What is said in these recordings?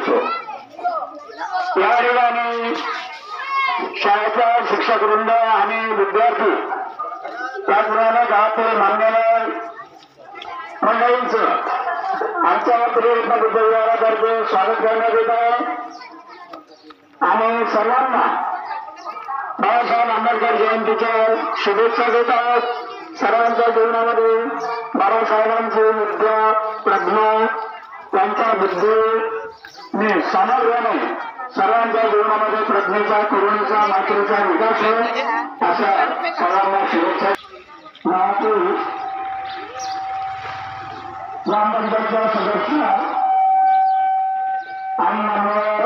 असो। या ठिकाणी शाळेचा शिक्षक वृंद आणि विद्यार्थी त्याचप्रमाणे गावातील मान्यवर मंडळींचं आमच्या प्रियरत्न विद्यालयातर्फे स्वागत करण्यात येत आहे आणि सर्वांना बाबासाहेब आंबेडकर जयंतीच्या शुभेच्छा देत आहोत। सर्वांच्या जीवनामध्ये बाबासाहेबांची विद्या प्रज्ञा त्यांच्या बुद्धीने सामर्थ्याने सर्वांच्या जीवनामध्ये प्रज्ञेचा करुणेचा मातृचा विकास होईल अशा सर्वांना शुभेच्छा। ग्रामपंचायतच्या सदस्य आणि मान्यवर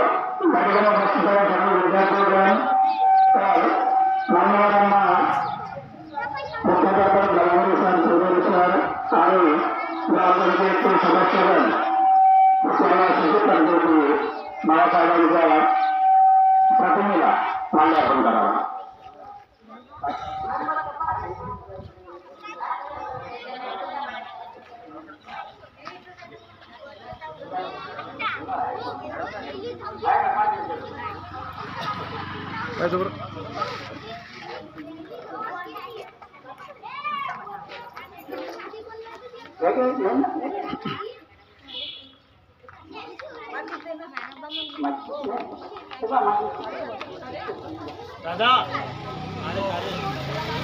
कार्यक्रम उपस्थित सर्व विद्यार्थीगण तर मान्यवरांना मुख्याध्यापक गलावरे सर चौधरी सर आणि ग्रामपंचायतचे सदस्यगण त्यांना सूचित करतो की बाळासाहेबांच्या प्रतिमेला माल्यार्पण करावा।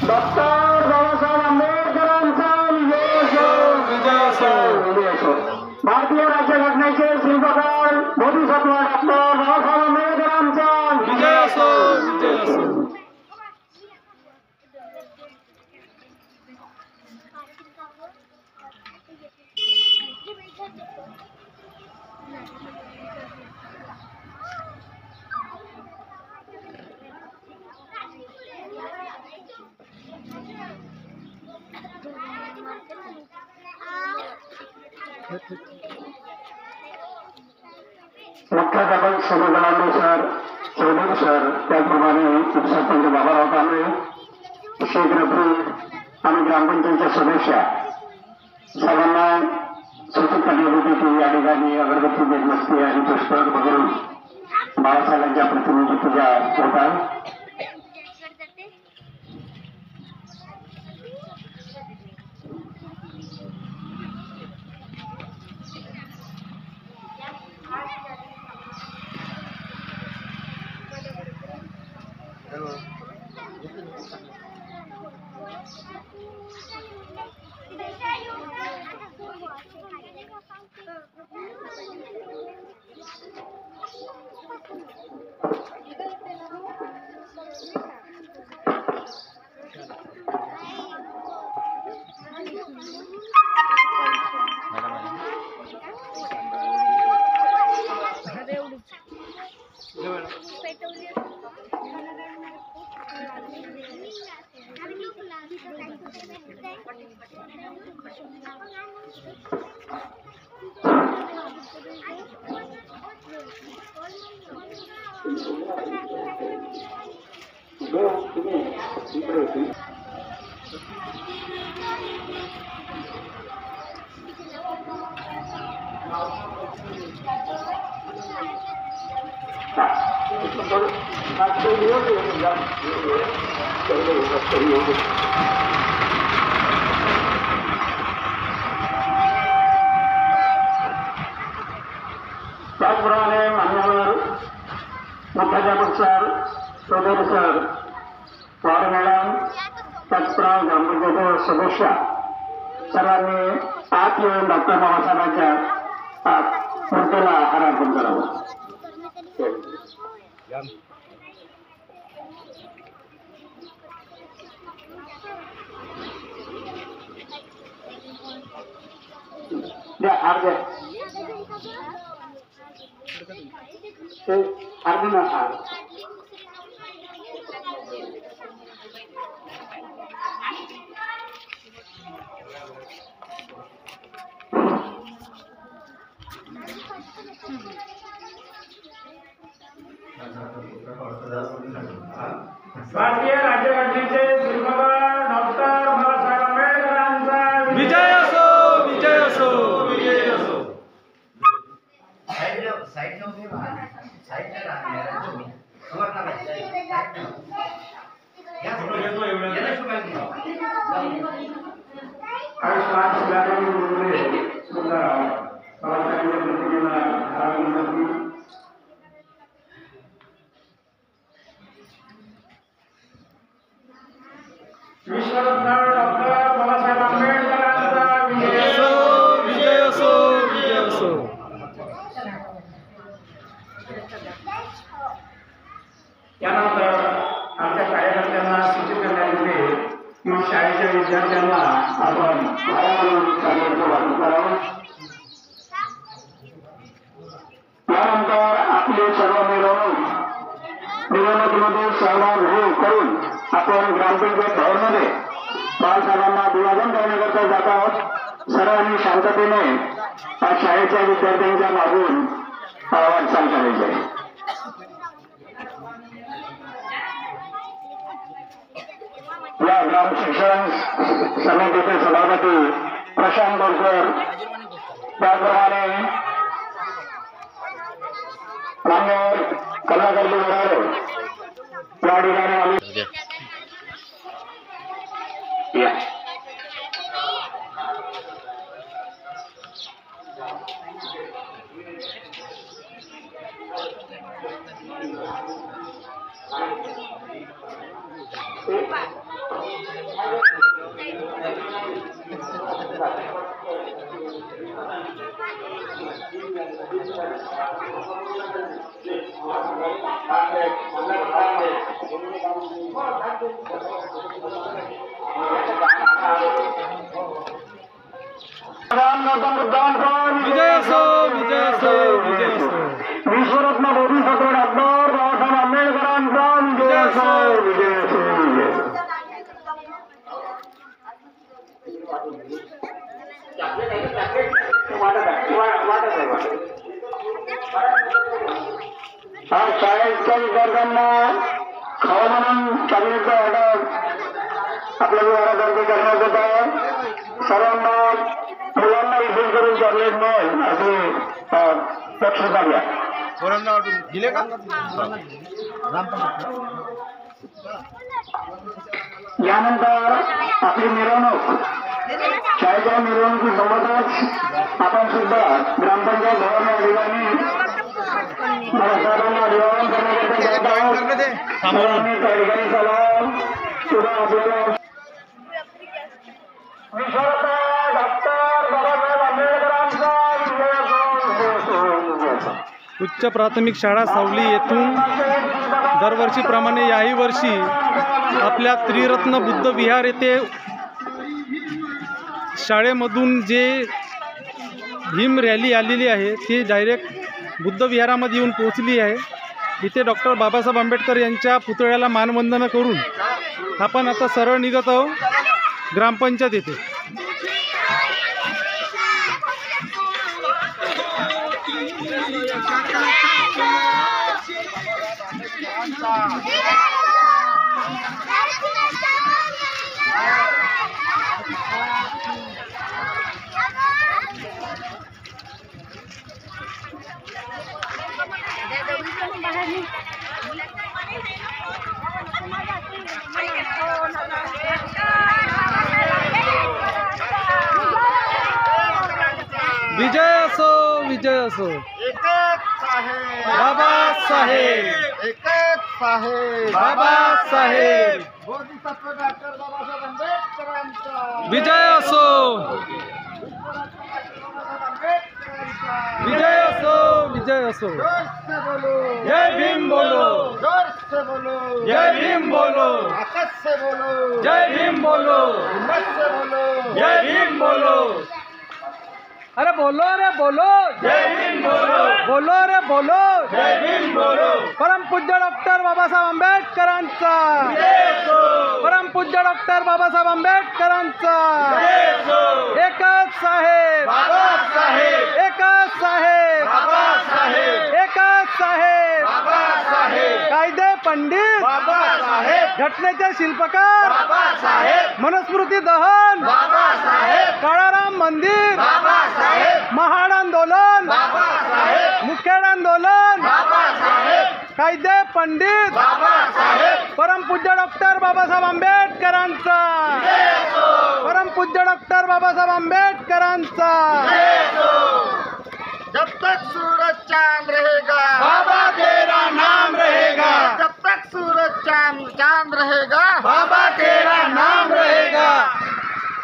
डॉक्टर बाबासाहेब आंबेडकरांचा विजय असो। भारतीय राज्यघटनेचे शिल्पकार बोधिसत्व डॉक्टर बाबासाहेब आंबेडकरांचा विजय असो, विजय असो। मुख्याध्यापक श्री गलावरे सर चौधरी सर त्याचप्रमाणे उपसरपंच बाबाराव कांबळे शेख रफीक आणि ग्रामपंचायतच्या सदस्य सर्वांना सूचित करण्यात होते की या ठिकाणी अगरबत्ती बेदमस्ती आणि पुष्प बघून बाळासाहेबांच्या प्रतिमेची पूजा होत आहे। त्याचप्रमाणे मान्यवर मुख्याध्यापक सर चौधरी सर वार्ड मॅडम त्याचप्रमाणे ग्रामपंचायत सदस्य सर्वांनी आत येऊन डॉक्टर बाबासाहेबांच्या मूर्तीला हार अर्पण करावा। द्या हार द्या अर्जुन हार भारतीय राज्यघटनेचे शिल्पकार डॉक्टर बाबासाहेब आंबेडकरांचा विजय असो, विजय असो, विजय असो। आयुष्मान शिलालेखन बोलले सुद्धा बाबासाहेबांच्या प्रतिमेला आराधना विश्वरत्न डॉक्टर बाबासाहेब आंबेडकरांचा विजय असो, विजय असो, विजय असो. त्यानंतर आमच्या कार्यकर्त्यांना सूचित करण्यात येते की शाळेच्या विद्यार्थ्यांना आपण चांगलं वाटून करावं. त्यानंतर आपली सर्व मिरवणुकीमध्ये सहभाग करून आपण ग्रामपंचायत भवनमध्ये बाळासाहेबांना अभिवादन करण्याकरता जात आहोत. सर्वांनी शांततेने शाळेच्या विद्यार्थ्यांच्या मागून वाटचाल करायची आहे. या ग्राम शिक्षण समितीचे सभापती प्रशांत बोरकर, त्याचप्रमाणे मान्यवर कलाकार वगैरे या ठिकाणी आले. या विजय असो, विजय असो, विजय असो. विश्वरत्न बोधिसत्व डॉक्टर बाबासाहेब आंबेडकरांचा विजय असो, विजय असो, विजय असो. आज शाळेच्या विद्यार्थ्यांना खाऊ म्हणून चॉकलेटचा ऑर्डर आपल्याला वाटातर्फे करण्यात येत आहे. सर्वांना मुलांना रिफिल करून चॉकलेट मिळेल असे दक्षता घ्या. दिले का? यानंतर आपली मिरवणूक शाळेच्या मिरवणुकीसोबतच आपण सुद्धा ग्रामपंचायत भवन या ठिकाणी बाळासाहेबांना अभिवादन करण्याकरता जात आहोत. सर्वांनी त्या ठिकाणी सलाम सुद्धा आपल्याला विश्वरत्न डॉक्टर बाबासाहेब आंबेडकरांचा विजय असो, विजय असो, विजय असो. उच्च प्राथमिक शाळा सावली येथून दरवर्षीप्रमाणे याही वर्षी आपल्या त्रिरत्न बुद्ध विहार येथे शाळेमधून जे भीम रॅली आलेली आहे ती डायरेक्ट बुद्ध विहारामध्ये येऊन पोहोचली आहे. इथे डॉक्टर बाबासाहेब आंबेडकर यांच्या पुतळ्याला मानवंदना करून आपण आता सरळ निघत आहोत ग्रामपंचायत येथे. विजय असो, विजय असो. बाबासाहेब, बाबासाहेब. बोधिसत्व डॉक्टर बाबासाहेब आंबेडकरांचा विजय असो, विजय असो, विजय असो. जय भीम बोलो, जोर से बोलो, जय भीम बोलो, आकाश से बोलो, जय भीम बोलो, हिम्मत से बोलो, जय भीम बोलो. अरे बोलो रे बोलो, जय भीम बोलो, बोलो रे बोलो. जय भीम बोलो. परमपूज्य डॉक्टर बाबासाहेब आंबेडकरांचा, परमपूज्य डॉक्टर बाबासाहेब आंबेडकरांचा. एकच साहेब, बाबासाहेब, एकच साहेब, बाबासाहेब, एकच साहेब. बाबासाहेब. कायदे पंडित बाबासाहेब घटनेचे शिल्पकार बाबासाहेब मनुस्मृती दहन बाबासाहेब काळाराम मंदिर बाबासाहेब महाड आंदोलन बाबासाहेब मुखेड आंदोलन बाबासाहेब कायदे पंडित बाबासाहेब परमपूज्य डॉक्टर बाबासाहेब आंबेडकरांचा परमपूज्य डॉक्टर बाबासाहेब आंबेडकरांचा जब तक सूरज चांद रहेगा बाबा तेरा नाम रहेगा जब तक सूरज चांद रहेगा बाबा तेरा नाम रहेगा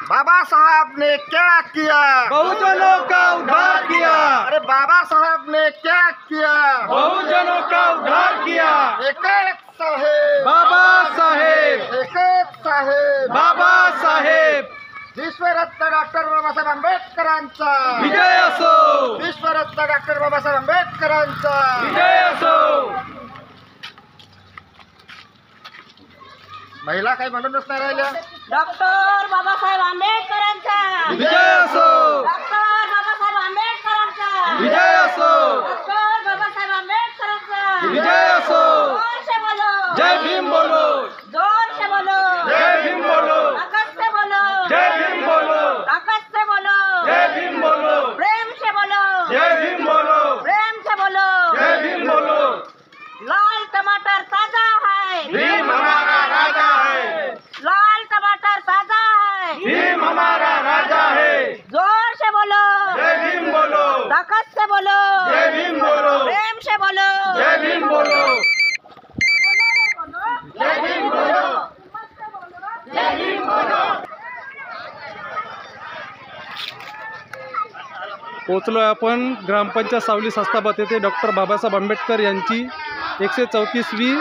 बाबा साहब ने क्या किया बहुजनों का उद्धार किया अरे बाबा साहब ने क्या किया बहुजनों का उद्धार किया एक साहेब बाबा साहेब एक साहेब बाबा साहेब विश्वरत्न डॉक्टर बाबासाहेब आंबेडकरांचा विजय असो विश्वरत्न डॉक्टर बाबासाहेब आंबेडकरांचा विजय असो महिला काही म्हणूनच नाही राहिल्या डॉक्टर बाबासाहेब आंबेडकरांचा विजय असो डॉक्टर बाबासाहेब आंबेडकरांचा विजय असो डॉक्टर बाबासाहेब आंबेडकरांचा विजय असो जोर से बोलो जय भीम बोलो जोर से बोलो जय भीम बोलो ताकत से बोलो जय भीम बोलो ताकत से बोलो जय भीम बोलो प्रेम से बोलो जय भीम बोलो प्रेम से बोलो जय भीम बोलो लाल टमाटर ताजा है भीम हमारा राजा है लाल टमाटर ताजा है भीम हमारा राजा है जोर से बोलो जय भीम बोलो ताकत से बोलो जय भीम बोलो प्रेम से बोलो जय भीम बोलो जय भीम बोलो जय भीम बोलो पोचलोय आपण ग्रामपंचायत सावली सस्ताबाद येथे डॉक्टर बाबासाहेब आंबेडकर यांची 134वी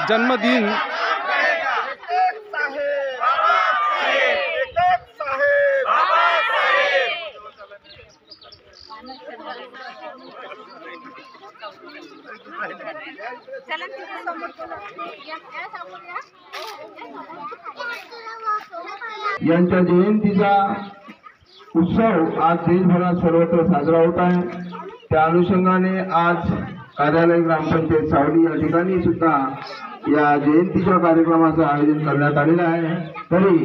जन्मदिन यांच्या जयंतीचा उत्सव आज देशभरात सर्वत्र साजरा होत आहे. त्या अनुषंगाने आज कार्यालय ग्रामपंचायत सावली या ठिकाणी सुद्धा या जयंतीच्या कार्यक्रमाचं आयोजन करण्यात आलेलं आहे. तरी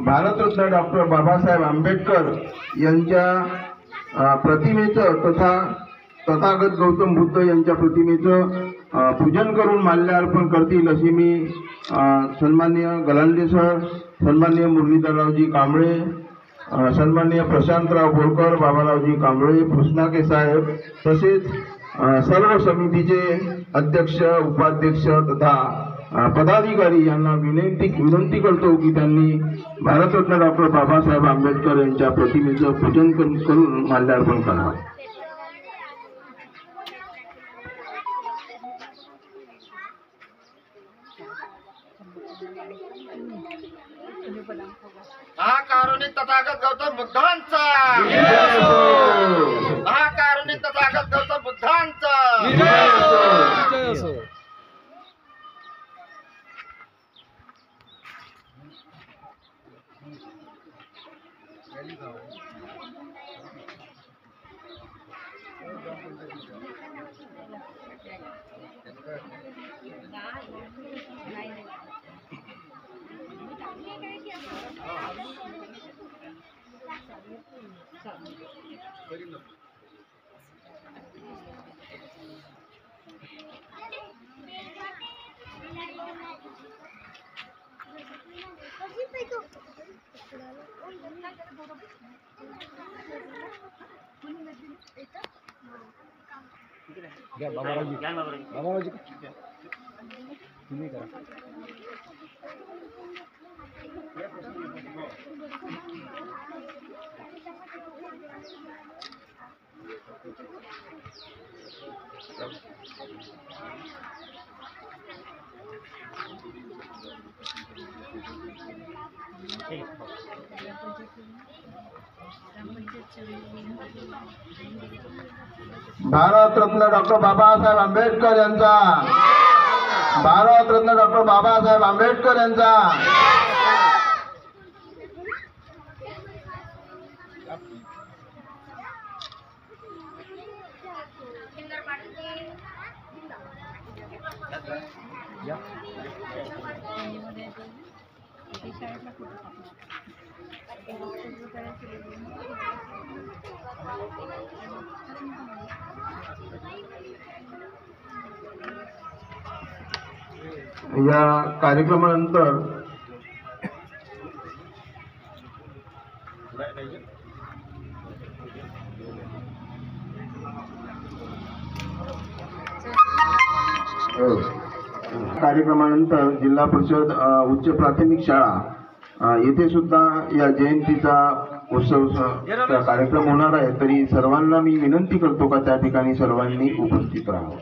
भारतरत्न डॉक्टर बाबासाहेब आंबेडकर यांच्या प्रतिमेचं तथा तथागत गौतम बुद्ध यांच्या प्रतिमेचं पूजन करून माल्यार्पण करतील अशी मी सन्माननीय गलांडे सर, सन्माननीय मुरलीधररावजी कांबळे, सन्माननीय प्रशांतराव बोरकर, बाबारावजी कांबळे, फुसनाके साहेब तसेच सर्व समितीचे अध्यक्ष, उपाध्यक्ष तथा पदाधिकारी यांना विनंती करतो की त्यांनी भारतरत्न डॉक्टर बाबासाहेब आंबेडकर यांच्या प्रतिमेचं पूजन करून माल्यार्पण करावं. महाकारुणी तथागत गौतम बुद्धांचा महाकारुणी तथागत गौतम बुद्धांचा विजय असो. भारतरत्न डॉक्टर बाबासाहेब आंबेडकर यांचा, भारतरत्न डॉक्टर बाबासाहेब आंबेडकर यांचा. या कार्यक्रमानंतर कार्यक्रमानंतर जिल्हा परिषद उच्च प्राथमिक शाळा येथे सुद्धा या जयंतीचा उत्सव कार्यक्रम होणार आहे. तरी सर्वांना मी विनंती करतो का त्या ठिकाणी सर्वांनी उपस्थित राहावं.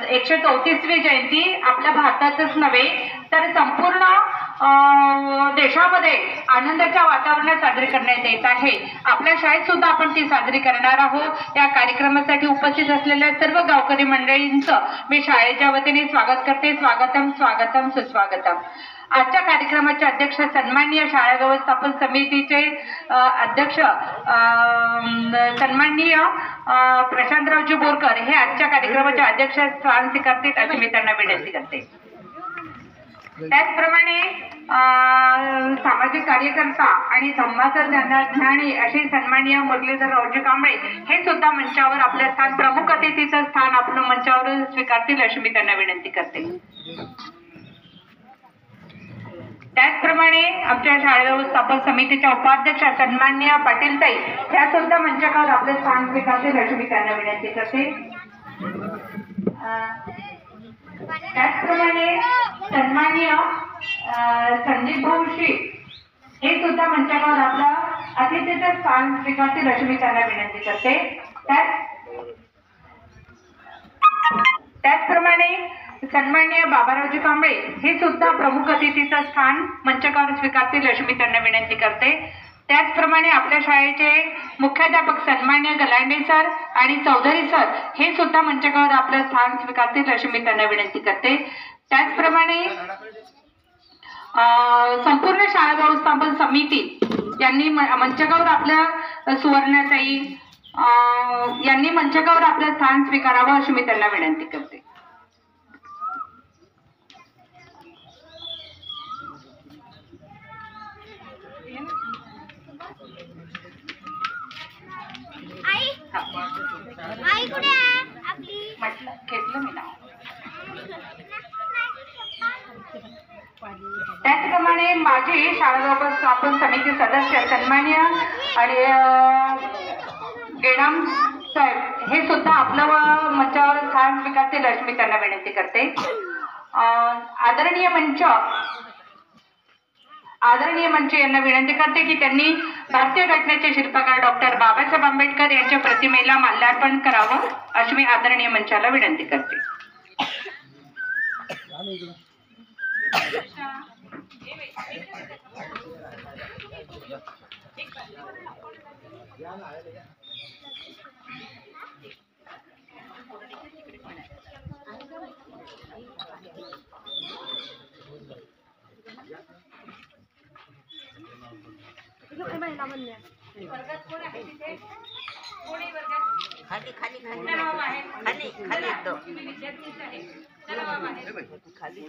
एकशे 34वी जयंती आपल्या भारतातच नव्हे तर संपूर्ण देशामध्ये आनंदाच्या वातावरणात साजरी करण्यात येत आहे. आपल्या शाळेत सुद्धा आपण ती साजरी करणार आहोत. या कार्यक्रमासाठी उपस्थित असलेल्या सर्व गावकरी मंडळींचं मी शाळेच्या वतीने स्वागत करते. स्वागतम स्वागतम सुस्वागतम. आजच्या कार्यक्रमाचे अध्यक्ष सन्माननीय शाळा व्यवस्थापन समितीचे अध्यक्ष सन्माननीय प्रशांतरावजी बोरकर हे आजच्या कार्यक्रमाचे अध्यक्ष स्थान स्वीकारतील अशी मी त्यांना विनंती करते. त्याचप्रमाणे सामाजिक कार्यकर्ता आणि धम्मासर ज्ञानी असे सन्माननीय मुरलीधररावजी कांबळे हे सुद्धा मंचावर आपलं स्थान प्रमुख अतिथीचं स्थान आपलं मंचावर स्वीकारतील अशी मी त्यांना विनंती करते. त्याचप्रमाणे आमच्या शाळा व्यवस्थापन समितीच्या उपाध्यक्ष सन्माननीय पाटीलताई ह्या सुद्धा मंचावर आपलं स्थान स्वीकारतील अशी मी त्यांना विनंती करते. त्याचप्रमाणे सन्माननीय संदीप भाऊ श्री हे सुद्धा मंचावर आपलं अतिथीचं स्थान स्वीकारतील अशी मी त्यांना विनंती करते. त्याचप्रमाणे सन्माननीय बाबारावजी कांबळे हे सुद्धा प्रमुख अतिथीचं स्थान मंचावर स्वीकारतील अशी मी त्यांना विनंती करते. त्याचप्रमाणे आपल्या शाळेचे मुख्याध्यापक सन्माननीय गलांडे सर आणि चौधरी सर हे सुद्धा मंचावर आपलं स्थान स्वीकारतील अशी मी त्यांना विनंती करते. त्याचप्रमाणे संपूर्ण शाळा व्यवस्थापन समिती यांनी मंचावर आपल्या सुवर्णताई यांनी मंचावर आपलं स्थान स्वीकारावं अशी मी त्यांना विनंती करते. आई कुठे आहे आपली? म्हटलं घेतलं मी नाव. त्याचप्रमाणे माझी शाळा व्यवस्थापन समिती सदस्य सन्माननीय आणि गेडाम साहेब हे सुद्धा आपलं मंचावर स्थान स्वीकारतील अशी मी त्यांना विनंती करते. आदरणीय मंच यांना विनंती करते की त्यांनी भारतीय घटनेचे शिल्पकार डॉक्टर बाबासाहेब आंबेडकर यांच्या प्रतिमेला माल्यार्पण करावं अशी मी आदरणीय मंचाला विनंती करते. खाली खाली खाली खाली खाली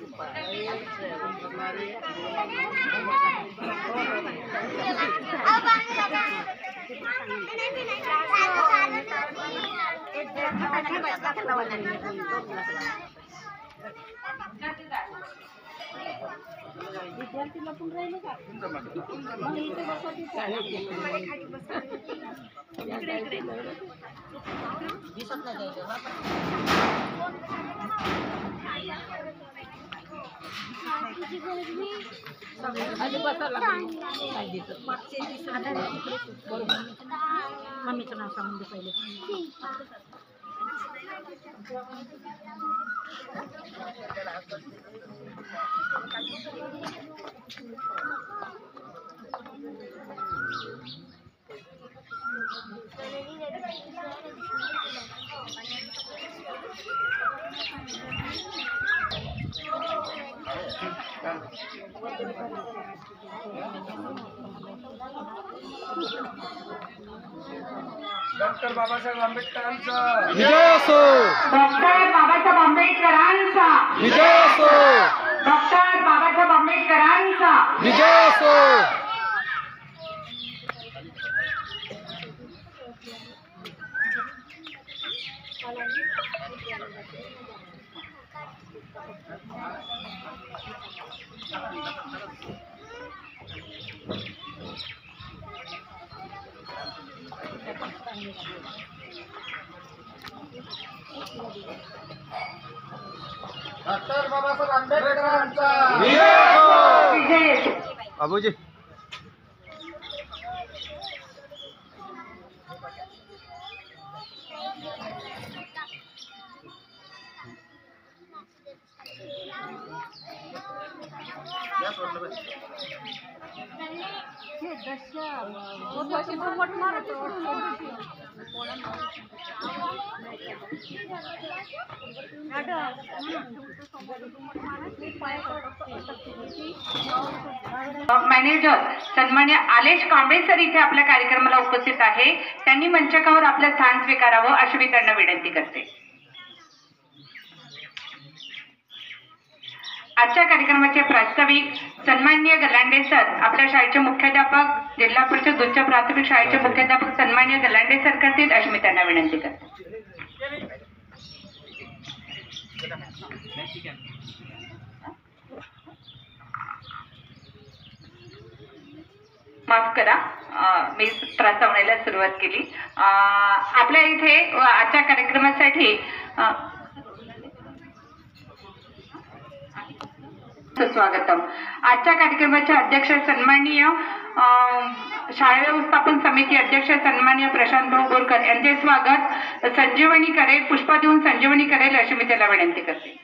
मम्मीचं नाव सांगून दे पहिले. डॉक्टर बाबासाहेब आंबेडकरांचा विजय असो, डॉक्टर बाबासाहेब आंबेडकरांचा विजय असो, डॉक्टर बाबासाहेब आंबेडकरांचा विजय असो. डॉक्टर बाबासाहेब आंबेडकरांचा विजय असो. विजय असो. बाबूजी मॅनेजर सन्मान्य आलेश कांबळे सर इथे आपल्या कार्यक्रमाला उपस्थित आहे. त्यांनी मंचकावर आपलं स्थान स्वीकारावं अशी मी त्यांना विनंती करते. आजच्या कार्यक्रमाचे प्रास्ताविक सन्माननीय गलांडे सर, आपल्या शाळेचे मुख्याध्यापक, जिल्हा परिषद उच्च प्राथमिक शाळेचे मुख्याध्यापक सन्माननीय गलांडे सर करतील अशी मी त्यांना विनंती करते. माफ करा, मी प्रस्तावनेला सुरुवात केली. आपल्या इथे आजच्या कार्यक्रमासाठी स्वागतम. आजच्या कार्यक्रमाचे अध्यक्ष सन्माननीय शाळा व्यवस्थापन समिती अध्यक्ष सन्माननीय प्रशांत भाऊ बोरकर यांचे स्वागत संजीवनी करेल, पुष्पा देऊन संजीवनी करेल अशी मी त्याला विनंती करते.